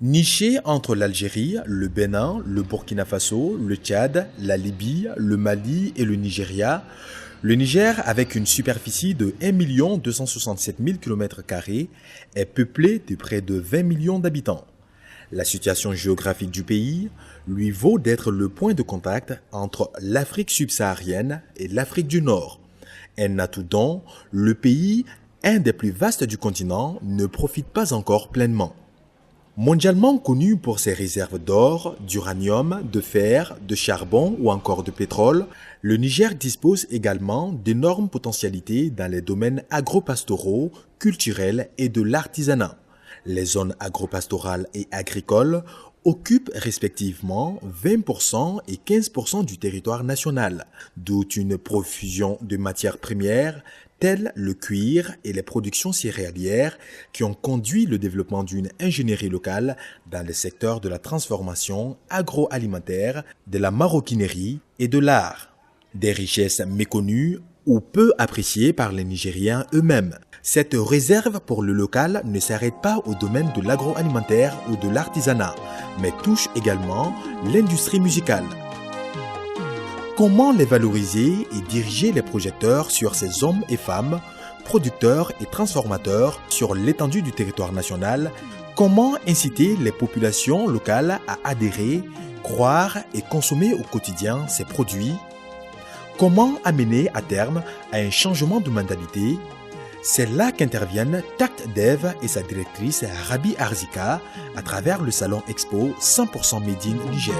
Niché entre l'Algérie, le Bénin, le Burkina Faso, le Tchad, la Libye, le Mali et le Nigeria, le Niger, avec une superficie de 1 267 000 km², est peuplé de près de 20 millions d'habitants. La situation géographique du pays lui vaut d'être le point de contact entre l'Afrique subsaharienne et l'Afrique du Nord. Un atout dont le pays, un des plus vastes du continent, ne profite pas encore pleinement. Mondialement connu pour ses réserves d'or, d'uranium, de fer, de charbon ou encore de pétrole, le Niger dispose également d'énormes potentialités dans les domaines agro-pastoraux, culturels et de l'artisanat. Les zones agro-pastorales et agricoles occupent respectivement 20% et 15% du territoire national, d'où une profusion de matières premières telles le cuir et les productions céréalières qui ont conduit le développement d'une ingénierie locale dans le secteur de la transformation agroalimentaire, de la maroquinerie et de l'art. Des richesses méconnues ou peu appréciées par les Nigériens eux-mêmes. Cette réserve pour le local ne s'arrête pas au domaine de l'agroalimentaire ou de l'artisanat, mais touche également l'industrie musicale. Comment les valoriser et diriger les projecteurs sur ces hommes et femmes, producteurs et transformateurs sur l'étendue du territoire national? Comment inciter les populations locales à adhérer, croire et consommer au quotidien ces produits? Comment amener à terme à un changement de mentalité? C'est là qu'interviennent Tact Dev et sa directrice Rabi Arzika à travers le salon expo 100% Made in Niger.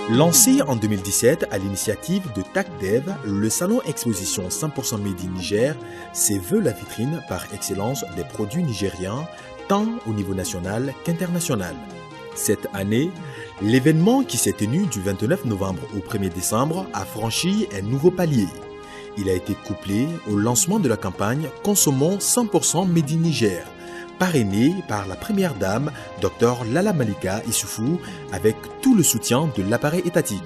Lancé en 2017 à l'initiative de Tact Dev, le salon exposition 100% Made in Niger se veut la vitrine par excellence des produits nigériens, tant au niveau national qu'international. Cette année, l'événement qui s'est tenu du 29 novembre au 1er décembre a franchi un nouveau palier. Il a été couplé au lancement de la campagne Consommons 100% Made in Niger, parrainée par la première dame, Dr Lala Malika Issoufou, avec tout le soutien de l'appareil étatique.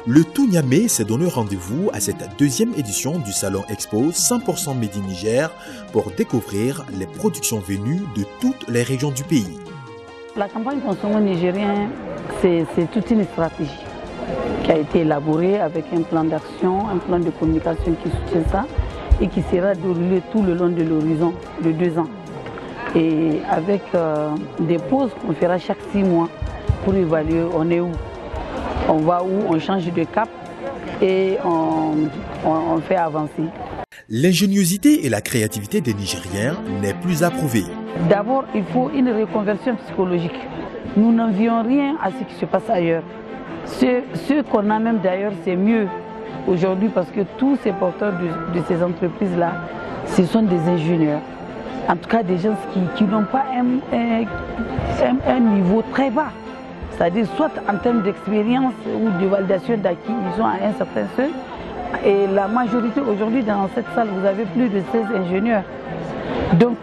Le tout Niamey s'est donné rendez-vous à cette deuxième édition du Salon Expo 100% Made in Niger pour découvrir les productions venues de toutes les régions du pays. La campagne Consommons nigérien, c'est toute une stratégie qui a été élaborée avec un plan d'action, un plan de communication qui soutient ça et qui sera déroulé tout le long de l'horizon de 2 ans. Et avec des pauses qu'on fera chaque 6 mois pour évaluer on est où, on va où, on change de cap et on fait avancer. L'ingéniosité et la créativité des Nigériens n'est plus à prouver. D'abord, il faut une reconversion psychologique. Nous n'envions rien à ce qui se passe ailleurs. Ce qu'on a même d'ailleurs, c'est mieux aujourd'hui parce que tous ces porteurs de ces entreprises-là, ce sont des ingénieurs. En tout cas, des gens qui n'ont pas un niveau très bas. C'est-à-dire soit en termes d'expérience ou de validation d'acquis, ils sont à un certain seuil. Et la majorité aujourd'hui dans cette salle, vous avez plus de 16 ingénieurs. Donc,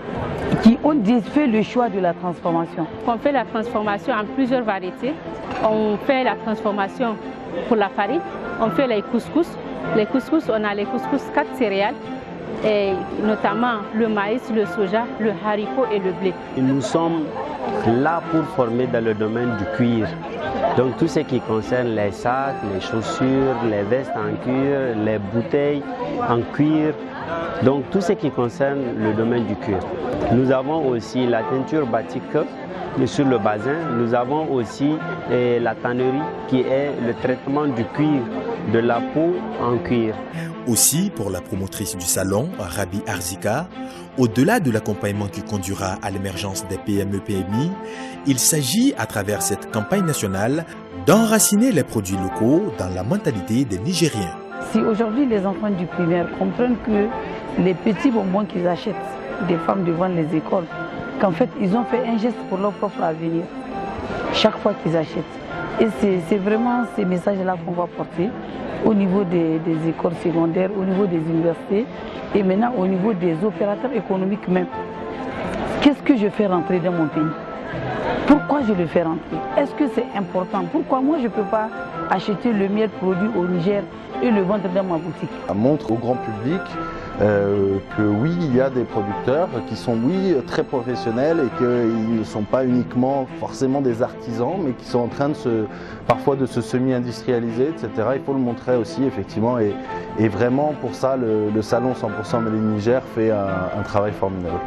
qui ont fait le choix de la transformation. On fait la transformation en plusieurs variétés. On fait la transformation pour la farine, on fait les couscous. Les couscous, on a les couscous 4 céréales, et notamment le maïs, le soja, le haricot et le blé. Nous sommes là pour former dans le domaine du cuir. Donc tout ce qui concerne les sacs, les chaussures, les vestes en cuir, les bouteilles en cuir. Donc tout ce qui concerne le domaine du cuir. Nous avons aussi la teinture batik sur le bazin. Nous avons aussi la tannerie qui est le traitement du cuir, de la peau en cuir. Aussi, pour la promotrice du salon, Rabi Arzika, au-delà de l'accompagnement qui conduira à l'émergence des PME-PMI, il s'agit, à travers cette campagne nationale, d'enraciner les produits locaux dans la mentalité des Nigériens. Si aujourd'hui les enfants du primaire comprennent que les petits bonbons qu'ils achètent des femmes devant les écoles, qu'en fait ils ont fait un geste pour leur propre avenir, chaque fois qu'ils achètent. Et c'est vraiment ces messages-là qu'on va porter au niveau des écoles secondaires, au niveau des universités et maintenant au niveau des opérateurs économiques même. Qu'est-ce que je fais rentrer dans mon pays? Pourquoi je le fais rentrer? Est-ce que c'est important? Pourquoi moi je ne peux pas acheter le meilleur produit au Niger et le vendre dans ma boutique? Ça montre au grand public que oui, il y a des producteurs qui sont très professionnels et qu'ils ne sont pas uniquement forcément des artisans, mais qui sont en train parfois de se semi-industrialiser, etc. Il faut le montrer aussi, effectivement, et vraiment pour ça, le salon 100% Made in Niger fait un travail formidable.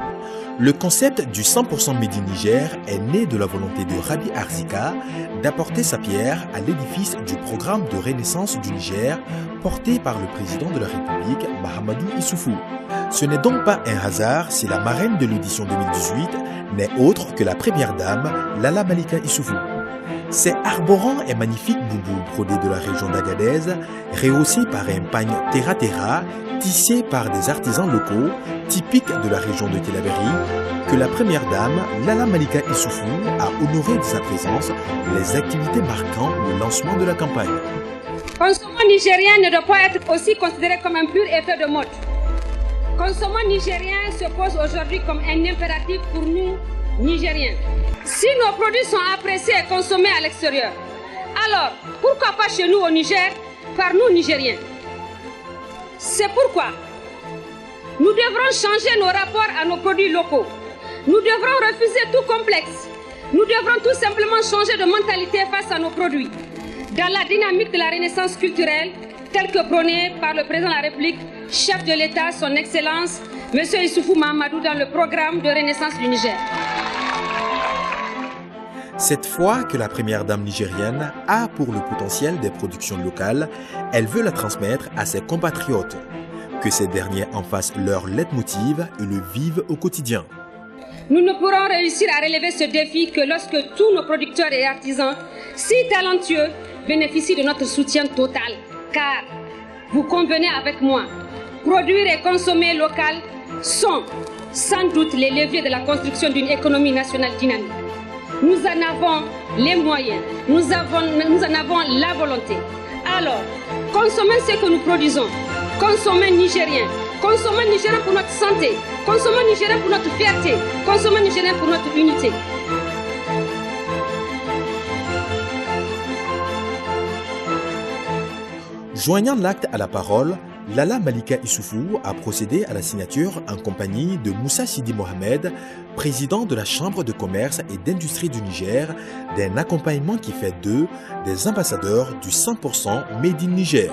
Le concept du 100% Made in Niger est né de la volonté de Rabi Arzika d'apporter sa pierre à l'édifice du programme de renaissance du Niger porté par le président de la République, Mahamadou Issoufou. Ce n'est donc pas un hasard si la marraine de l'édition 2018 n'est autre que la première dame, Lala Malika Issoufou. Ces arborants et magnifiques boubous brodés de la région d'Agadez, rehaussés par un pagne terra-terra, tissé par des artisans locaux, typiques de la région de Tillabéri, que la première dame, Lala Malika Issoufou, a honoré de sa présence les activités marquant le lancement de la campagne. Consommant nigérien ne doit pas être aussi considéré comme un pur effet de mode. Consommant nigérien se pose aujourd'hui comme un impératif pour nous, Nigériens. Si nos produits sont appréciés et consommés à l'extérieur, alors pourquoi pas chez nous au Niger, par nous Nigériens? C'est pourquoi nous devrons changer nos rapports à nos produits locaux. Nous devrons refuser tout complexe. Nous devrons tout simplement changer de mentalité face à nos produits. Dans la dynamique de la renaissance culturelle, telle que prônée par le président de la République, chef de l'État, son Excellence, M. Issoufou Mahamadou, dans le programme de renaissance du Niger. Cette fois que la première dame nigérienne a pour le potentiel des productions locales, elle veut la transmettre à ses compatriotes. Que ces derniers en fassent leur leitmotiv et le vivent au quotidien. Nous ne pourrons réussir à relever ce défi que lorsque tous nos producteurs et artisans, si talentueux, bénéficient de notre soutien total. Car, vous convenez avec moi, produire et consommer local sont sans doute les leviers de la construction d'une économie nationale dynamique. Nous en avons les moyens, nous en avons la volonté. Alors, consommons ce que nous produisons, consommons nigérien, consommons nigérien pour notre santé, consommons nigérien pour notre fierté, consommons nigérien pour notre unité. Joignant l'acte à la parole, Lala Malika Issoufou a procédé à la signature en compagnie de Moussa Sidi Mohamed, président de la Chambre de commerce et d'industrie du Niger, d'un accompagnement qui fait d'eux des ambassadeurs du 100% Made in Niger.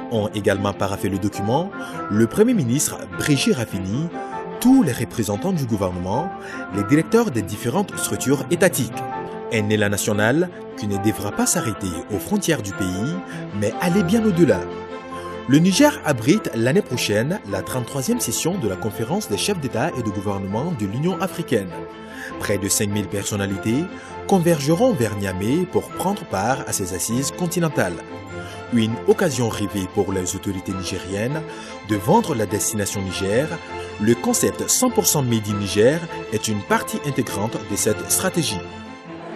Ont également paraphé le document le Premier ministre Brigitte Raffini, tous les représentants du gouvernement, les directeurs des différentes structures étatiques. Un élan national qui ne devra pas s'arrêter aux frontières du pays, mais aller bien au-delà. Le Niger abrite l'année prochaine la 33e session de la conférence des chefs d'État et de gouvernement de l'Union africaine. Près de 5000 personnalités convergeront vers Niamey pour prendre part à ces assises continentales. Une occasion rêvée pour les autorités nigériennes de vendre la destination Niger. Le concept 100% Made in Niger est une partie intégrante de cette stratégie.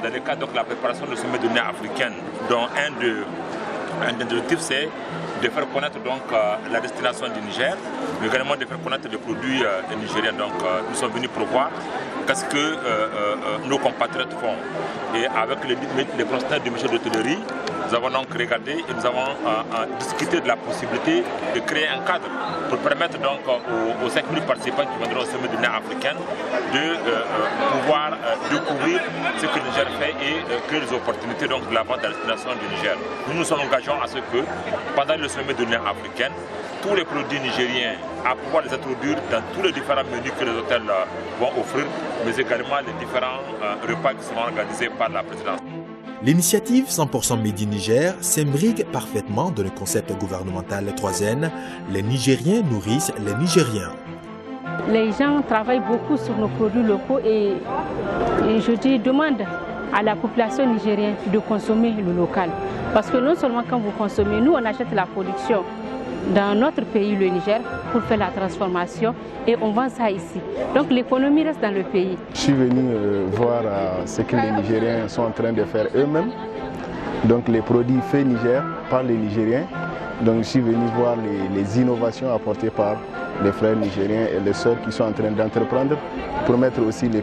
Dans le cadre de la préparation du sommet de l'Union africaine, dont un des objectifs c'est de faire connaître la destination du Niger, mais également de faire connaître les produits nigériens. Donc nous sommes venus pour voir qu'est-ce que nos compatriotes font. Et avec les constats du ministère de l'Hôtellerie, nous avons donc regardé et nous avons discuté de la possibilité de créer un cadre pour permettre donc aux 5000 participants qui viendront au sommet de l'Union africaine de pouvoir découvrir ce que le Niger fait et créer des opportunités donc, de la vente à la destination du Niger. Nous nous sommes engageants à ce que pendant le sommet de l'Union africaine, tous les produits nigériens, à pouvoir les introduire dans tous les différents menus que les hôtels vont offrir, mais également les différents repas qui seront organisés par la présidence. L'initiative 100% Made in Niger s'imbrique parfaitement dans le concept gouvernemental 3N, les Nigériens nourrissent les Nigériens. Les gens travaillent beaucoup sur nos produits locaux et je demande à la population nigérienne de consommer le local. Parce que non seulement quand vous consommez, nous on achète la production dans notre pays, le Niger, pour faire la transformation et on vend ça ici. Donc l'économie reste dans le pays. Je suis venu voir ce que les Nigériens sont en train de faire eux-mêmes. Donc les produits faits Niger par les Nigériens. Donc je suis venu voir les innovations apportées par les frères nigériens et les sœurs qui sont en train d'entreprendre pour mettre aussi les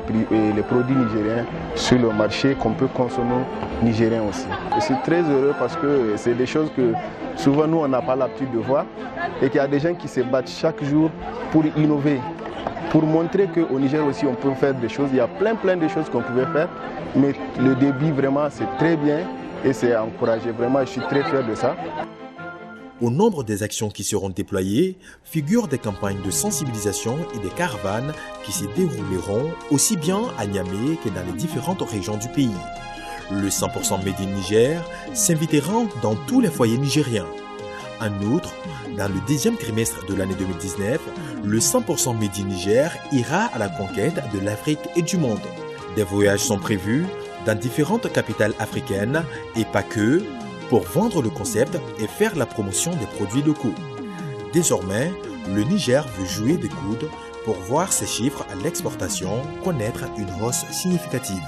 produits nigériens sur le marché qu'on peut consommer nigérien aussi. Je suis très heureux parce que c'est des choses que souvent nous on n'a pas l'habitude de voir et qu'il y a des gens qui se battent chaque jour pour innover, pour montrer qu'au Niger aussi on peut faire des choses. Il y a plein de choses qu'on pouvait faire, mais le début vraiment c'est très bien et c'est encouragé. Vraiment, je suis très fier de ça. Au nombre des actions qui seront déployées figurent des campagnes de sensibilisation et des caravanes qui se dérouleront aussi bien à Niamey que dans les différentes régions du pays. Le 100% Made in Niger s'invitera dans tous les foyers nigériens. En outre, dans le deuxième trimestre de l'année 2019, le 100% Made in Niger ira à la conquête de l'Afrique et du monde. Des voyages sont prévus dans différentes capitales africaines et pas que, pour vendre le concept et faire la promotion des produits locaux. Désormais, le Niger veut jouer des coudes pour voir ses chiffres à l'exportation connaître une hausse significative.